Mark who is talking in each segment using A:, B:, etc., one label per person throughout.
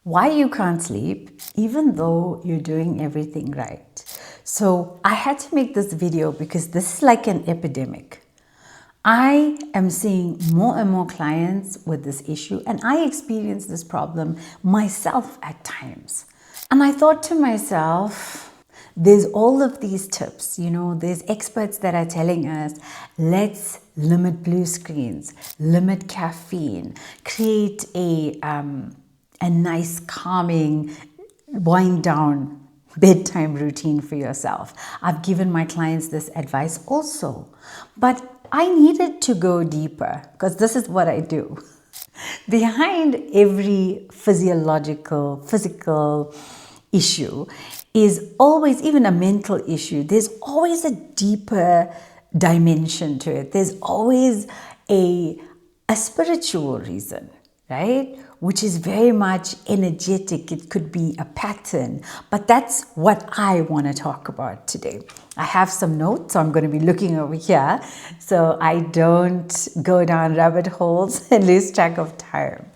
A: why you can't sleep even though you're doing everything right. So I had to make this video because this is like an epidemic. I am seeing more and more clients with this issue, and I experience this problem myself at times. And I thought to myself, there's all of these tips, there's experts that are telling us, let's limit blue screens, limit caffeine, create a nice calming wind down bedtime routine for yourself. I've given my clients this advice also, but I needed to go deeper because this is what I do. Behind every physical issue is always, even a mental issue, there's always a deeper dimension to it. There's always a spiritual reason, right? Which is very much energetic. It could be a pattern, but that's what I want to talk about today. I have some notes, so I'm going to be looking over here so I don't go down rabbit holes and lose track of time.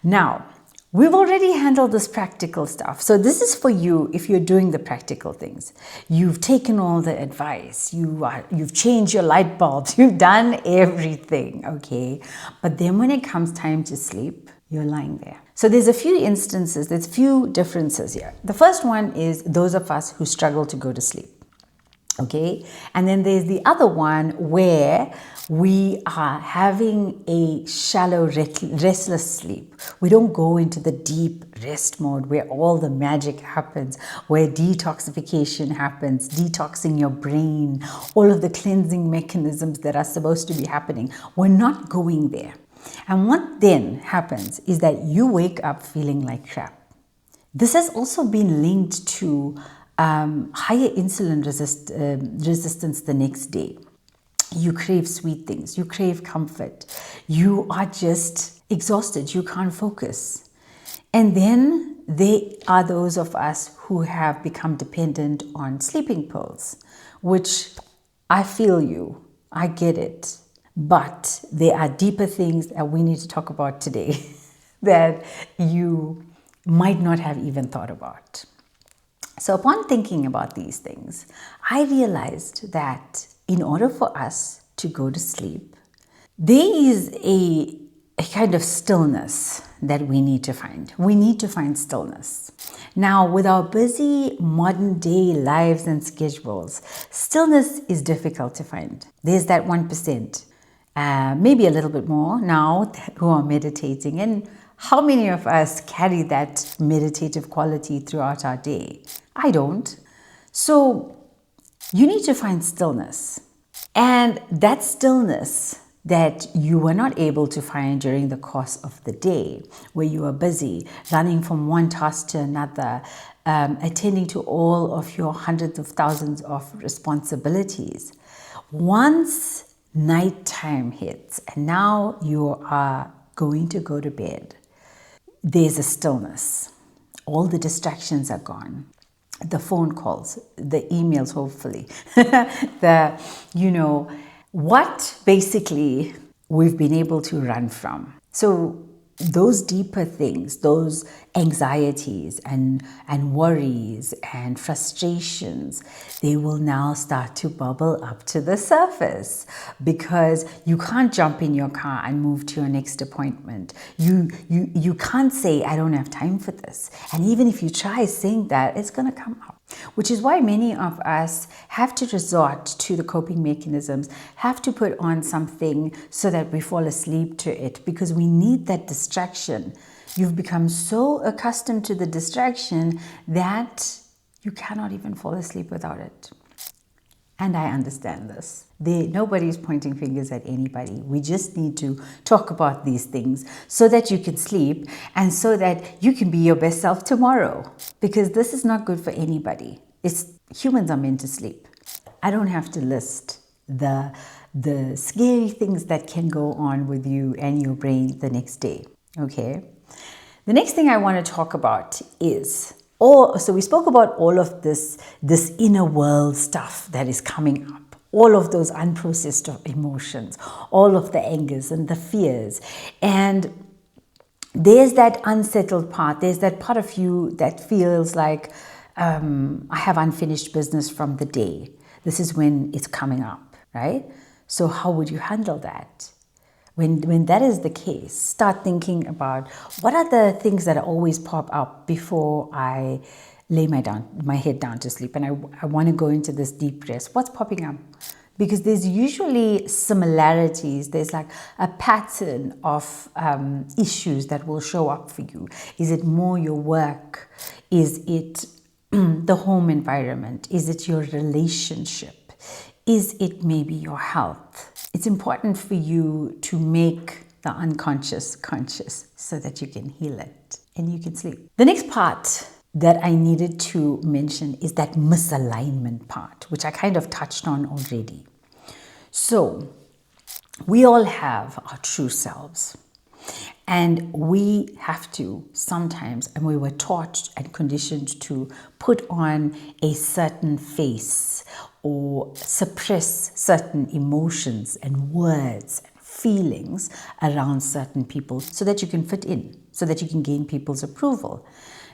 A: Now, we've already handled this practical stuff. So this is for you if you're doing the practical things. You've taken all the advice. You've changed your light bulbs. You've done everything, okay? But then when it comes time to sleep, you're lying there. So there's a few instances, there's a few differences here. The first one is those of us who struggle to go to sleep. Okay, and then there's the other one where we are having a shallow, restless sleep. We don't go into the deep rest mode where all the magic happens, where detoxification happens, detoxing your brain, all of the cleansing mechanisms that are supposed to be happening. We're not going there. And what then happens is that you wake up feeling like crap. This has also been linked to higher insulin resistance the next day. You crave sweet things, you crave comfort, you are just exhausted, you can't focus. And then there are those of us who have become dependent on sleeping pills, which I feel you, I get it. But there are deeper things that we need to talk about today that you might not have even thought about. So upon thinking about these things, I realized that in order for us to go to sleep, there is a kind of stillness that we need to find. We need to find stillness. Now, with our busy modern day lives and schedules, stillness is difficult to find. There's that 1%, maybe a little bit more now who are meditating. And how many of us carry that meditative quality throughout our day? I don't. So you need to find stillness. And that stillness that you were not able to find during the course of the day, where you are busy running from one task to another, attending to all of your hundreds of thousands of responsibilities. Once nighttime hits and now you are going to go to bed, there's a stillness. All the distractions are gone. The phone calls, the emails, hopefully, what basically we've been able to run from. So those deeper things, those anxieties and worries and frustrations, they will now start to bubble up to the surface because you can't jump in your car and move to your next appointment. You can't say, I don't have time for this. And even if you try saying that, it's going to come out. Which is why many of us have to resort to the coping mechanisms, have to put on something so that we fall asleep to it because we need that distraction. You've become so accustomed to the distraction that you cannot even fall asleep without it. And I understand this. Nobody's pointing fingers at anybody. We just need to talk about these things so that you can sleep and so that you can be your best self tomorrow. Because this is not good for anybody. Humans are meant to sleep. I don't have to list the scary things that can go on with you and your brain the next day. Okay? The next thing I want to talk about is so we spoke about all of this inner world stuff that is coming up, all of those unprocessed emotions, all of the angers and the fears. And there's that unsettled part. There's that part of you that feels like, I have unfinished business from the day. This is when it's coming up, right? So how would you handle that? When that is the case, start thinking about what are the things that always pop up before I lay my head down to sleep, and I want to go into this deep rest. What's popping up? Because there's usually similarities. There's like a pattern of issues that will show up for you. Is it more your work? Is it the home environment? Is it your relationship? Is it maybe your health? It's important for you to make the unconscious conscious so that you can heal it and you can sleep. The next part that I needed to mention is that misalignment part, which I kind of touched on already. So we all have our true selves, and we have to sometimes, and we were taught and conditioned to put on a certain face or suppress certain emotions and words and feelings around certain people so that you can fit in, so that you can gain people's approval.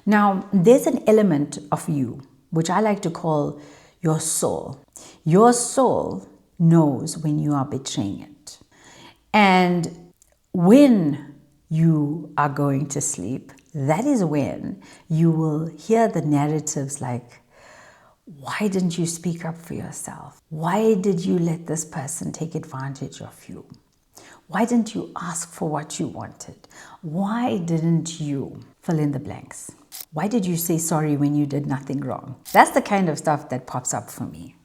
A: Now, there's an element of you, which I like to call your soul. Your soul knows when you are betraying it. And when you are going to sleep, that is when you will hear the narratives like, why didn't you speak up for yourself? Why did you let this person take advantage of you? Why didn't you ask for what you wanted? Why didn't you fill in the blanks? Why did you say sorry when you did nothing wrong? That's the kind of stuff that pops up for me.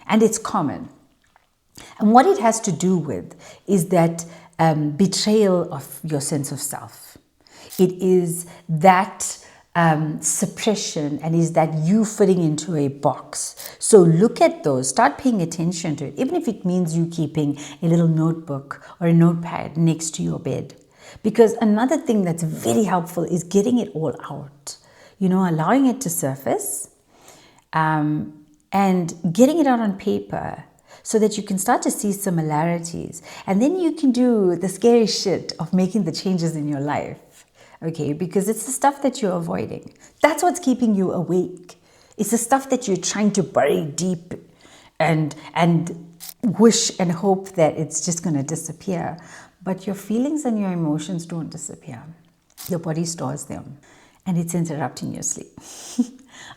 A: And it's common. And what it has to do with is that betrayal of your sense of self. It is that suppression, and is that you fitting into a box. So look at those, start paying attention to it, even if it means you keeping a little notebook or a notepad next to your bed. Because another thing that's very helpful is getting it all out, allowing it to surface and getting it out on paper so that you can start to see similarities. And then you can do the scary shit of making the changes in your life. Okay, because it's the stuff that you're avoiding. That's what's keeping you awake. It's the stuff that you're trying to bury deep and wish and hope that it's just going to disappear. But your feelings and your emotions don't disappear. Your body stores them, and it's interrupting your sleep.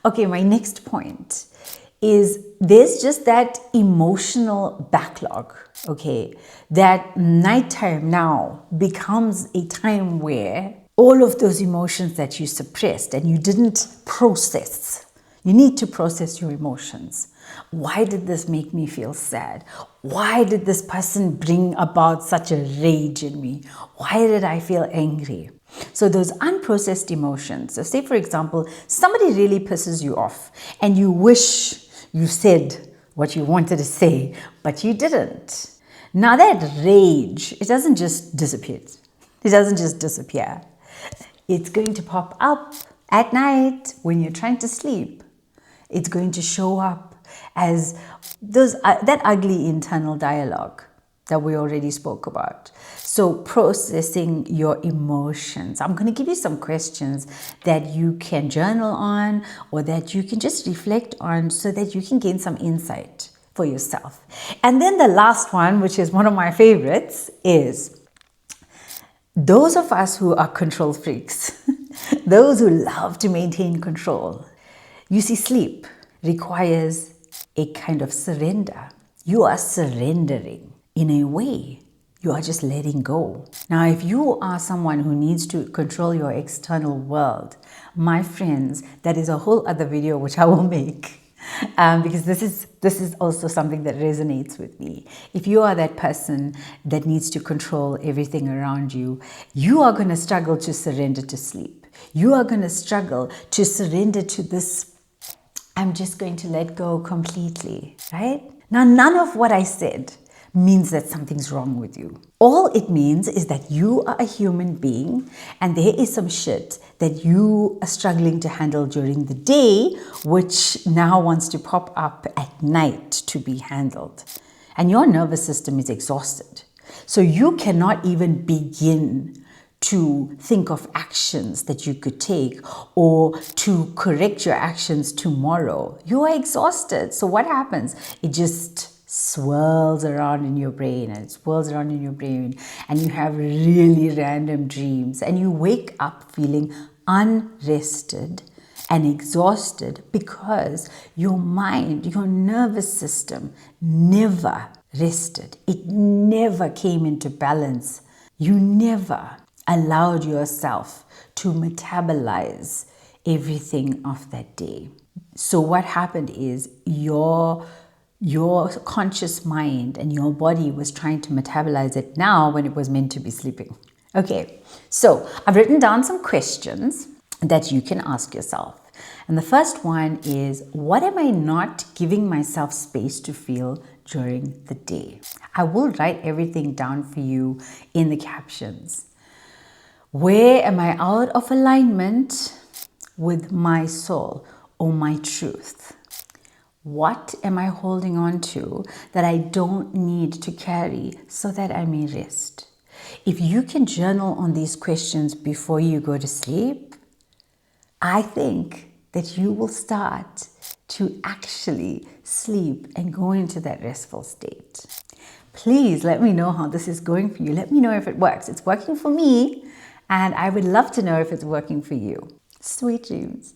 A: Okay, my next point is there's just that emotional backlog, okay? That nighttime now becomes a time where all of those emotions that you suppressed and you didn't process, you need to process your emotions. Why did this make me feel sad? Why did this person bring about such a rage in me? Why did I feel angry? So those unprocessed emotions, so say for example, somebody really pisses you off and you wish you said what you wanted to say, but you didn't. Now that rage, it doesn't just disappear. It doesn't just disappear. It's going to pop up at night when you're trying to sleep. It's going to show up as that ugly internal dialogue that we already spoke about. So processing your emotions. I'm going to give you some questions that you can journal on or that you can just reflect on so that you can gain some insight for yourself. And then the last one, which is one of my favorites, is those of us who are control freaks, those who love to maintain control. You see, sleep requires a kind of surrender. You are surrendering. In a way, you are just letting go. Now, if you are someone who needs to control your external world, my friends, that is a whole other video which I will make. Because this is also something that resonates with me. If you are that person that needs to control everything around you, you are going to struggle to surrender to sleep. You are going to struggle to surrender to this, I'm just going to let go completely, right? Now, none of what I said means that something's wrong with you. All it means is that you are a human being and there is some shit that you are struggling to handle during the day, which now wants to pop up at night to be handled. And your nervous system is exhausted. So you cannot even begin to think of actions that you could take or to correct your actions tomorrow. You are exhausted. So what happens? It just swirls around in your brain and it swirls around in your brain, and you have really random dreams, and you wake up feeling unrested and exhausted because your mind, your nervous system never rested. It never came into balance. You never allowed yourself to metabolize everything of that day. So what happened is your conscious mind and your body was trying to metabolize it now when it was meant to be sleeping. Okay, so I've written down some questions that you can ask yourself. And the first one is, what am I not giving myself space to feel during the day? I will write everything down for you in the captions. Where am I out of alignment with my soul or my truth? What am I holding on to that I don't need to carry so that I may rest? If you can journal on these questions before you go to sleep, I think that you will start to actually sleep and go into that restful state. Please let me know how this is going for you. Let me know if it works. It's working for me, and I would love to know if it's working for you. Sweet dreams.